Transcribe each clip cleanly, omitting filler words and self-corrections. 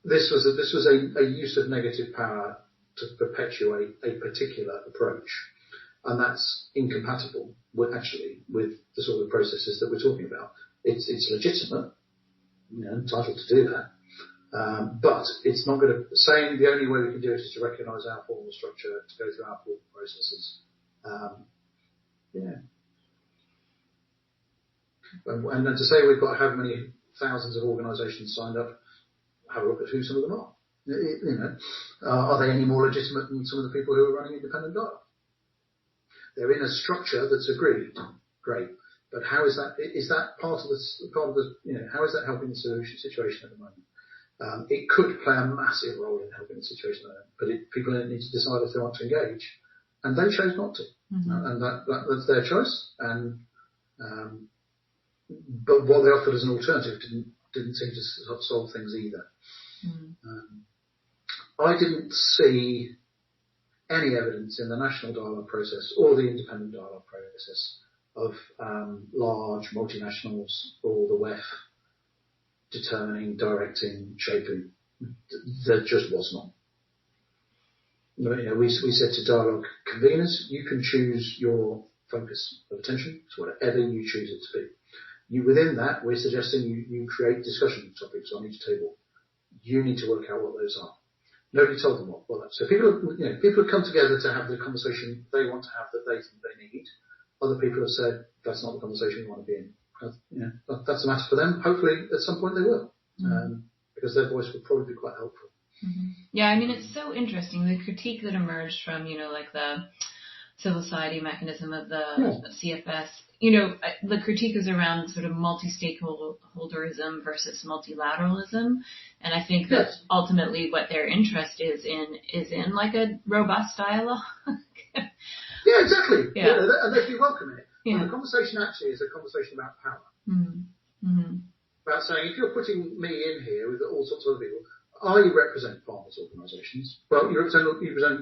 this was a use of negative power to perpetuate a particular approach, and that's incompatible with the sort of processes that we're talking about. It's legitimate, entitled to do that, but it's not going to. Saying the only way we can do it is to recognise our formal structure, to go through our formal processes. And to say we've got how many thousands of organisations signed up, have a look at who some of them are. Are they any more legitimate than some of the people who are running independent dialogue? They're in a structure that's agreed. Great. But how is that? Is that part of the? How is that helping the situation at the moment? It could play a massive role in helping the situation at the moment, but people need to decide if they want to engage, and they chose not to, and that's their choice. And but what they offered as an alternative didn't seem to solve things either. I didn't see any evidence in the national dialogue process or the independent dialogue process of large multinationals or the WEF determining, directing, shaping. There just was not. We said to dialogue conveners, you can choose your focus of attention to whatever you choose it to be. Within that, we're suggesting you create discussion topics on each table. You need to work out what those are. Nobody told them what that. So people have come together to have the conversation they want to have that they think they need. Other people have said that's not the conversation we want to be in. That's a matter for them. Hopefully, at some point they will, because their voice would probably be quite helpful. Yeah, I mean, it's so interesting, the critique that emerged from like the civil society mechanism of the CFS. The critique is around sort of multi-stakeholderism versus multilateralism. And I think that ultimately what their interest is in like a robust dialogue. Yeah, exactly. Yeah. And they do welcome it. Yeah. And the conversation actually is a conversation about power. About saying, if you're putting me in here with all sorts of other people, I represent farmers' organisations. Well, you represent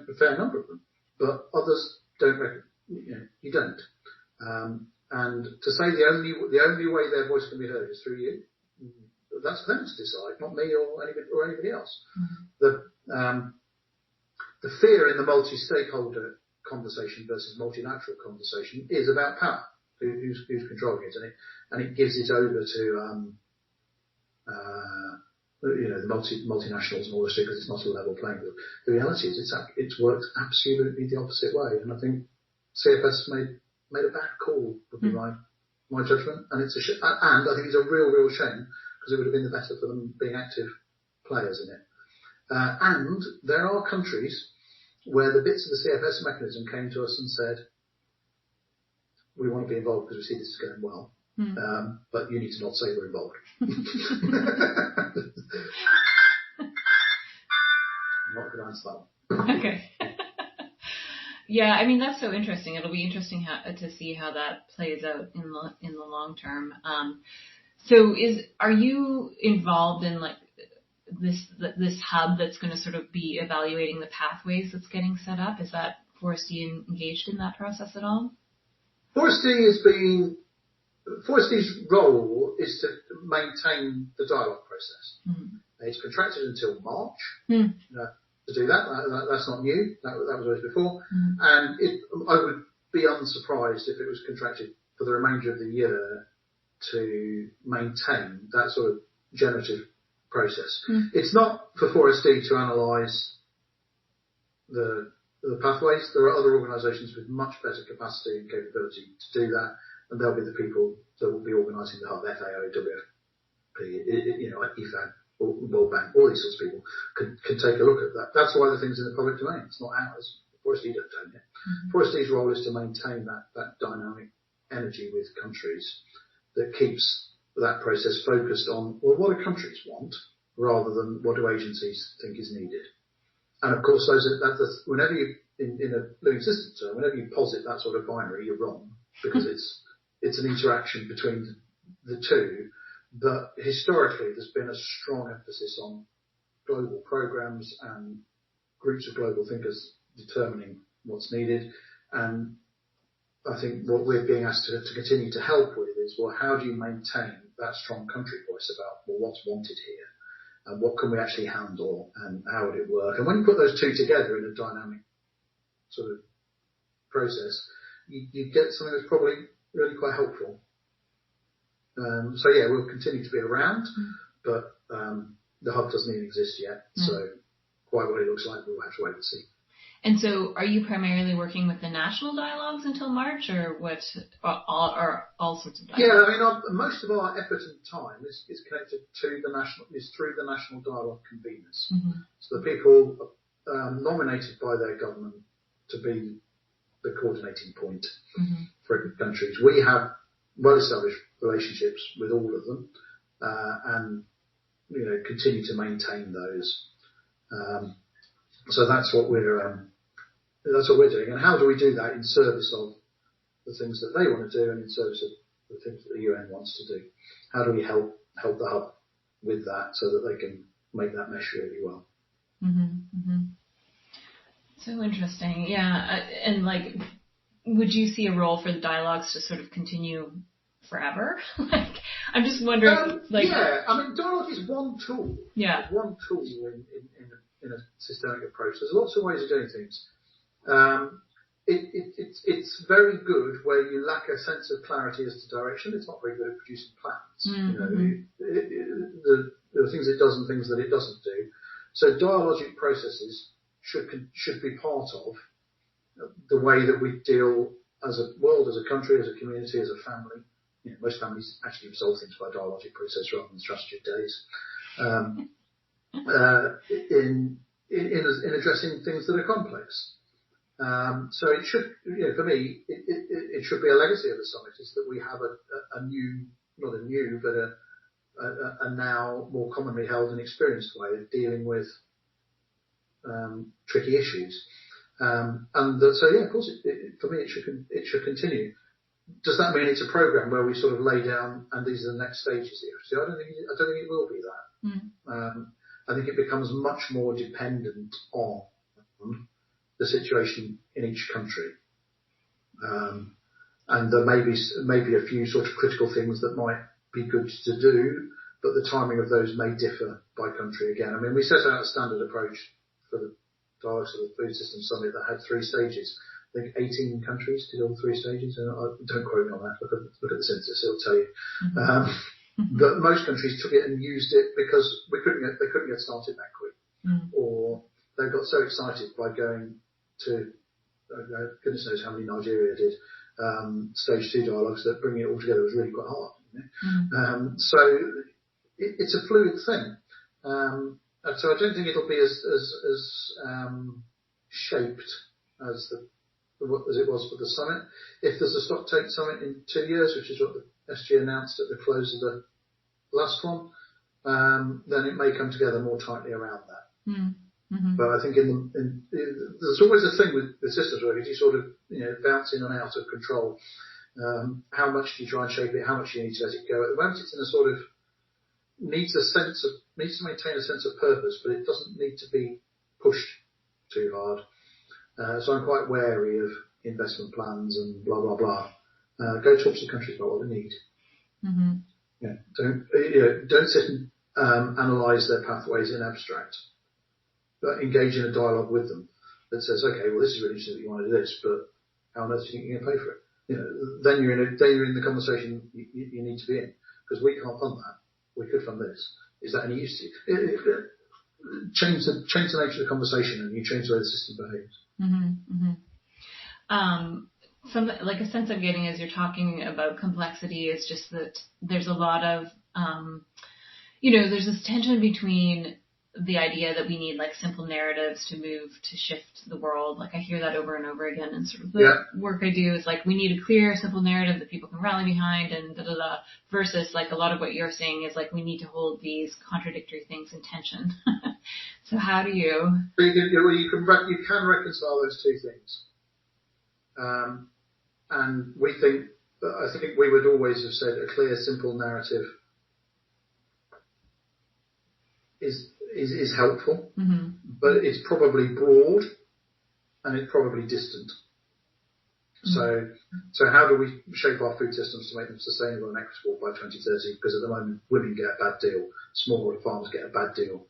a fair number of them, but others don't. You don't. And to say the only way their voice can be heard is through you, that's for them to decide, not me or anybody else. The fear in the multi-stakeholder conversation versus multilateral conversation is about power. Who's controlling it, and it gives it over to the multinationals and all this because it's not a level playing field. The reality is it's worked absolutely the opposite way, and I think CFS made a bad call, would be my judgment, and and I think it's a real shame because it would have been better for them being active players in it. And there are countries where the bits of the CFS mechanism came to us and said, we want to be involved because we see this is going well, but you need to not say we're involved. I'm not going to answer that one. Okay. Yeah, I mean, that's so interesting. It'll be interesting to see how that plays out in the long term. So are you involved in like this hub that's going to sort of be evaluating the pathways that's getting set up? Is that Forestry engaged in that process at all? Forestry's role is to maintain the dialogue process. It's contracted until March to do that. That's not new. That was always before. And I would be unsurprised if it was contracted for the remainder of the year to maintain that sort of generative process. It's not for Forestry to analyse the pathways. There are other organisations with much better capacity and capability to do that, and they'll be the people that will be organising the hub, FAO, WFP, IFAD, World Bank, all these sorts of people can take a look at that. That's why the thing's in the public domain. It's not ours. Forestry don't own it. Forestry's role is to maintain that dynamic energy with countries that keeps that process focused on, well, what do countries want rather than what do agencies think is needed. And of course, whenever you, in a living system term, whenever you posit that sort of binary, you're wrong because it's an interaction between the two. But historically, there's been a strong emphasis on global programs and groups of global thinkers determining what's needed. And I think what we're being asked to continue to help with is, well, how do you maintain that strong country voice about, well, what's wanted here? and what can we actually handle, and how would it work. And when you put those two together in a dynamic sort of process, you get something that's probably really quite helpful. So yeah, we'll continue to be around, but the hub doesn't even exist yet. So quite what it looks like, we'll have to wait and see. And so, are you primarily working with the national dialogues until March, or what? Or all sorts of dialogues? Yeah, I mean, most of our effort and time is connected to through the national dialogue conveners. So the people nominated by their government to be the coordinating point for countries. We have well-established relationships with all of them, and continue to maintain those. So that's what we're doing. And how do we do that in service of the things that they want to do, and in service of the things that the UN wants to do? How do we help the hub with that so that they can make that mesh really well? So interesting. Yeah. And like, would you see a role for the dialogues to sort of continue forever? Like, I'm just wondering. Yeah, I mean, dialogue is one tool. Yeah. It's one tool in a systemic approach. There's lots of ways of doing things. It's very good where you lack a sense of clarity as to direction. It's not very good at producing plans. The things it does and things that it doesn't do. So dialogic processes should be part of the way that we deal as a world, as a country, as a community, as a family. Most families actually resolve things by a dialogic process rather than strategy of days. In addressing things that are complex. So it should, for me, it should be a legacy of the summit is that we have a now more commonly held and experienced way of dealing with tricky issues. Of course, for me, it should continue. Does that mean it's a program where we sort of lay down and these are the next stages? I don't think it will be that. I think it becomes much more dependent on the situation in each country. And there may be a few sort of critical things that might be good to do, but the timing of those may differ by country again. I mean, we set out a standard approach for the Dialogues of the Food System Summit that had 3 stages. I think 18 countries did all 3 stages. And don't quote me on that. Look at the census; it'll tell you. But most countries took it and used it because they couldn't get started that quick, or they got so excited by going to goodness knows how many Nigeria did stage 2 dialogues that bringing it all together was really quite hard. So it's a fluid thing. So I don't think it'll be as shaped as it was for the summit. If there's a Stocktake summit in 2 years, which is what the SG announced at the close of the last one, then it may come together more tightly around that. But I think there's always a thing with systems work, is you sort of bounce in and out of control. How much do you try and shape it? How much do you need to let it go? At the moment, it's in a sort of needs to maintain a sense of purpose, but it doesn't need to be pushed too hard. So I'm quite wary of investment plans and blah blah blah. Go talk to countries about what they need. Don't sit and analyse their pathways in abstract, but engage in a dialogue with them that says, okay, well, this is really interesting that you want to do this, but how on earth do you think you're going to pay for it? Then you're in the conversation you need to be in, because we can't fund that. We could fund this. Is that any use to you? Change the nature of the conversation, and you change the way the system behaves. Like a sense I'm getting as you're talking about complexity is just that there's a lot of, there's this tension between the idea that we need like simple narratives to shift the world. Like I hear that over and over again, and sort of the work I do is like we need a clear, simple narrative that people can rally behind, and versus like a lot of what you're saying is like we need to hold these contradictory things in tension. So how do you? You can reconcile those two things, and I think we would always have said a clear, simple narrative is helpful, but it's probably broad and it's probably distant. So how do we shape our food systems to make them sustainable and equitable by 2030? Because at the moment, women get a bad deal, smaller farmers get a bad deal,